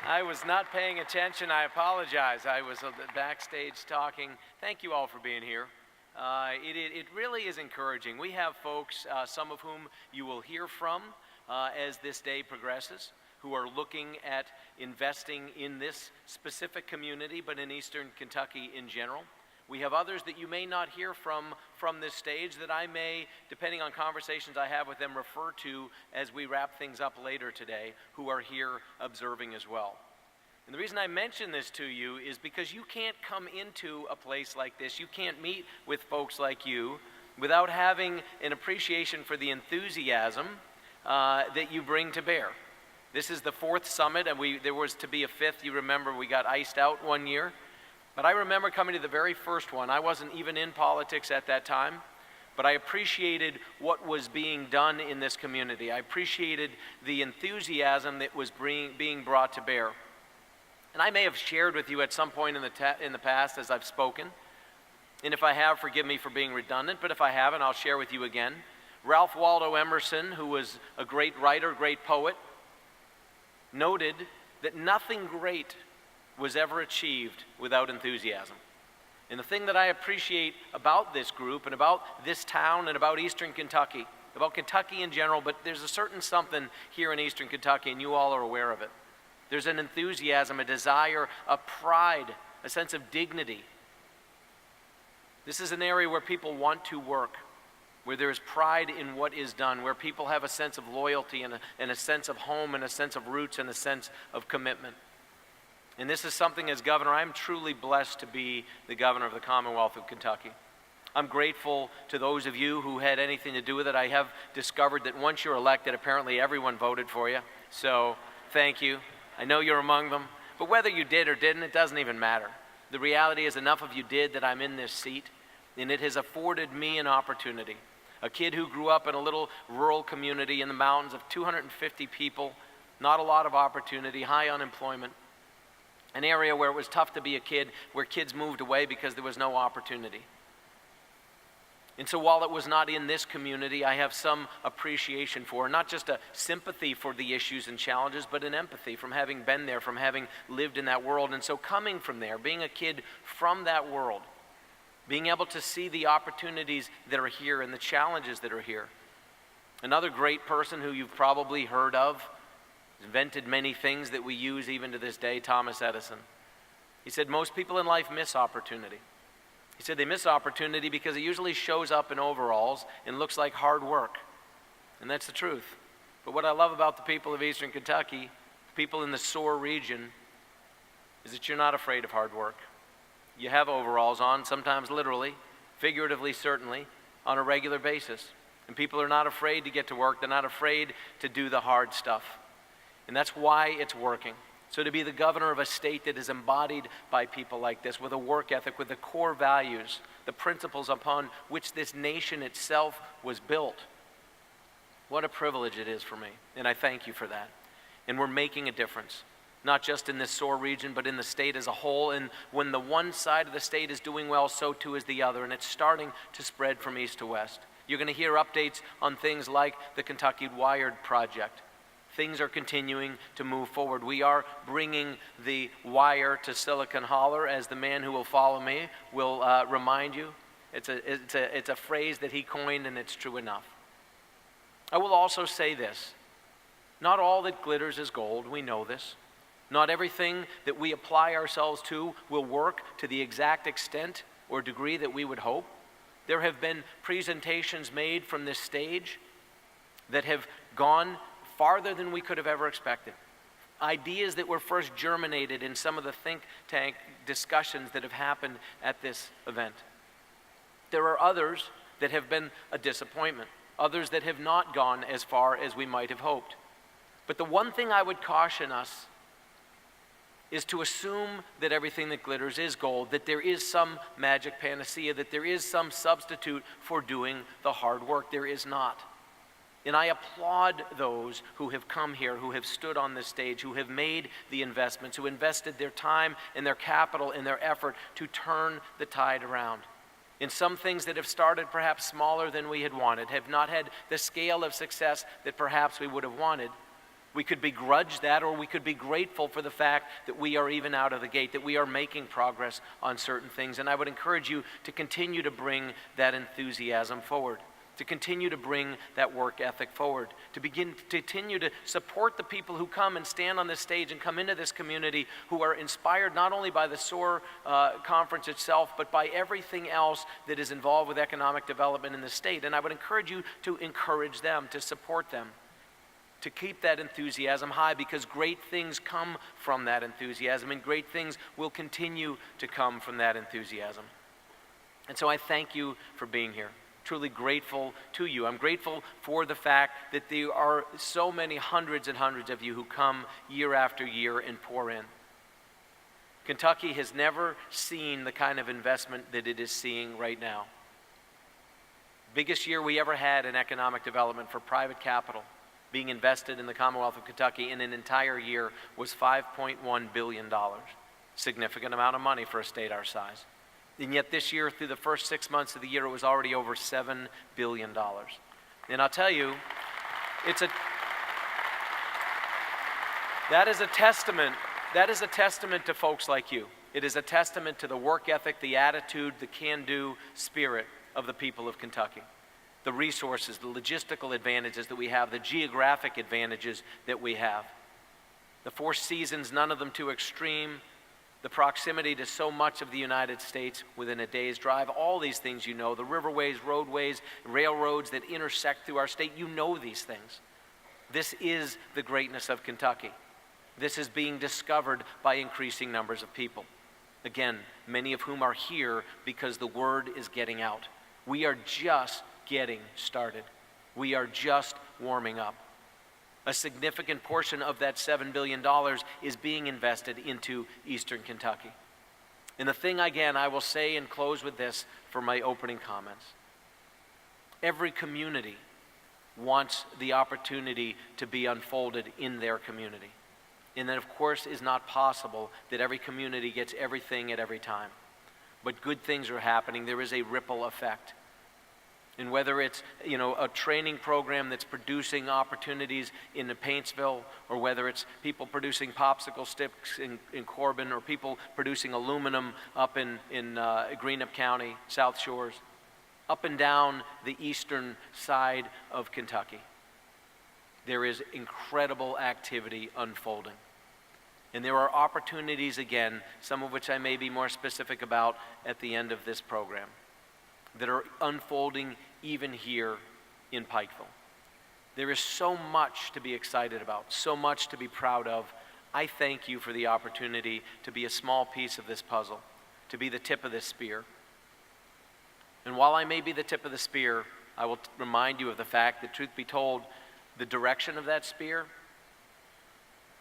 I was not paying attention. I apologize. I was backstage talking. Thank you all for being here. It really is encouraging. We have folks, some of whom you will hear from as this day progresses, who are looking at investing in this specific community, but in Eastern Kentucky in general. We have others that you may not hear from this stage that I may, depending on conversations I have with them, refer to as we wrap things up later today, who are here observing as well. And the reason I mention this to you is because you can't come into a place like this, you can't meet with folks like you without having an appreciation for the enthusiasm that you bring to bear. This is the fourth summit, and there was to be a fifth. You remember we got iced out one year. But I remember coming to the very first one. I wasn't even in politics at that time, but I appreciated what was being done in this community. I appreciated the enthusiasm that was being brought to bear. And I may have shared with you at some point in the past as I've spoken, and if I have, forgive me for being redundant, but if I haven't, I'll share with you again. Ralph Waldo Emerson, who was a great writer, great poet, noted that nothing great was ever achieved without enthusiasm. And the thing that I appreciate about this group and about this town and about Eastern Kentucky, about Kentucky in general, but there's a certain something here in Eastern Kentucky, and you all are aware of it. There's an enthusiasm, a desire, a pride, a sense of dignity. This is an area where people want to work, where there is pride in what is done, where people have a sense of loyalty and a sense of home and a sense of roots and a sense of commitment. And this is something, as governor, I'm truly blessed to be the governor of the Commonwealth of Kentucky. I'm grateful to those of you who had anything to do with it. I have discovered that once you're elected, apparently everyone voted for you. So thank you. I know you're among them. But whether you did or didn't, it doesn't even matter. The reality is enough of you did that I'm in this seat, and it has afforded me an opportunity. A kid who grew up in a little rural community in the mountains of 250 people, not a lot of opportunity, high unemployment. An area where it was tough to be a kid, where kids moved away because there was no opportunity. And so while it was not in this community, I have some appreciation for, not just a sympathy for the issues and challenges, but an empathy from having been there, from having lived in that world. And so coming from there, being a kid from that world, being able to see the opportunities that are here and the challenges that are here. Another great person who you've probably heard of, invented many things that we use even to this day, Thomas Edison. He said most people in life miss opportunity. He said they miss opportunity because it usually shows up in overalls and looks like hard work. And that's the truth. But what I love about the people of Eastern Kentucky, the people in the SOAR region, is that you're not afraid of hard work. You have overalls on, sometimes literally, figuratively certainly, on a regular basis. And people are not afraid to get to work. They're not afraid to do the hard stuff. And that's why it's working. So to be the governor of a state that is embodied by people like this, with a work ethic, with the core values, the principles upon which this nation itself was built, what a privilege it is for me. And I thank you for that. And we're making a difference, not just in this SOAR region, but in the state as a whole. And when the one side of the state is doing well, so too is the other. And it's starting to spread from east to west. You're going to hear updates on things like the Kentucky Wired Project. Things are continuing to move forward. We are bringing the wire to Silicon Holler, as the man who will follow me will remind you. It's a phrase that he coined, and it's true enough. I will also say this. Not all that glitters is gold. We know this. Not everything that we apply ourselves to will work to the exact extent or degree that we would hope. There have been presentations made from this stage that have gone farther than we could have ever expected. Ideas that were first germinated in some of the think tank discussions that have happened at this event. There are others that have been a disappointment, others that have not gone as far as we might have hoped. But the one thing I would caution us is to assume that everything that glitters is gold, that there is some magic panacea, that there is some substitute for doing the hard work. There is not. And I applaud those who have come here, who have stood on this stage, who have made the investments, who invested their time and their capital and their effort to turn the tide around. In some things that have started perhaps smaller than we had wanted, have not had the scale of success that perhaps we would have wanted, We could begrudge that, or we could be grateful for the fact that we are even out of the gate, that we are making progress on certain things. And I would encourage you to continue to bring that enthusiasm forward, to continue to bring that work ethic forward, to continue to support the people who come and stand on this stage and come into this community, who are inspired not only by the SOAR conference itself, but by everything else that is involved with economic development in the state. And I would encourage you to encourage them, to support them, to keep that enthusiasm high, because great things come from that enthusiasm, and great things will continue to come from that enthusiasm. And so I thank you for being here. Truly grateful to you. I'm grateful for the fact that there are so many hundreds and hundreds of you who come year after year and pour in. Kentucky has never seen the kind of investment that it is seeing right now. Biggest year we ever had in economic development for private capital being invested in the Commonwealth of Kentucky in an entire year was $5.1 billion. Significant amount of money for a state our size. And yet this year, through the first 6 months of the year, it was already over $7 billion. And I'll tell you, that is a testament to folks like you. It is a testament to the work ethic, the attitude, the can-do spirit of the people of Kentucky. The resources, the logistical advantages that we have, the geographic advantages that we have. The 4 seasons, none of them too extreme. The proximity to so much of the United States within a day's drive. All these things you know. The riverways, roadways, railroads that intersect through our state. You know these things. This is the greatness of Kentucky. This is being discovered by increasing numbers of people. Again, many of whom are here because the word is getting out. We are just getting started. We are just warming up. A significant portion of that $7 billion is being invested into Eastern Kentucky. And the thing, again, I will say and close with this for my opening comments. Every community wants the opportunity to be unfolded in their community. And that, of course, is not possible that every community gets everything at every time. But good things are happening. There is a ripple effect. And whether it's, a training program that's producing opportunities in Paintsville, or whether it's people producing popsicle sticks in Corbin, or people producing aluminum up in Greenup County, South Shores, up and down the eastern side of Kentucky, there is incredible activity unfolding. And there are opportunities, again, some of which I may be more specific about at the end of this program, that are unfolding even here in Pikeville. There is so much to be excited about, so much to be proud of. I thank you for the opportunity to be a small piece of this puzzle, to be the tip of this spear. And while I may be the tip of the spear, I will remind you of the fact that, truth be told, the direction of that spear,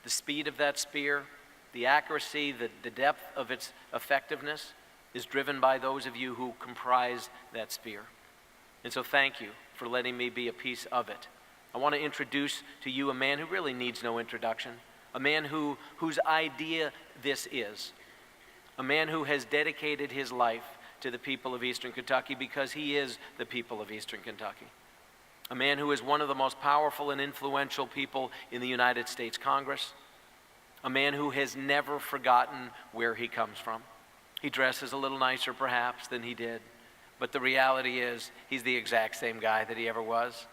the speed of that spear, the accuracy, the depth of its effectiveness is driven by those of you who comprise that spear. And so thank you for letting me be a piece of it. I want to introduce to you a man who really needs no introduction, a man whose idea this is, a man who has dedicated his life to the people of Eastern Kentucky because he is the people of Eastern Kentucky, a man who is one of the most powerful and influential people in the United States Congress, a man who has never forgotten where he comes from. He dresses a little nicer perhaps than he did, but the reality is he's the exact same guy that he ever was.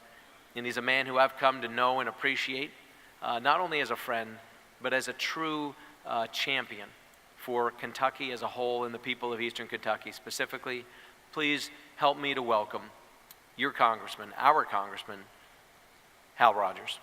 And he's a man who I've come to know and appreciate, not only as a friend, but as a true champion for Kentucky as a whole and the people of Eastern Kentucky specifically. Please help me to welcome your congressman, our congressman, Hal Rogers.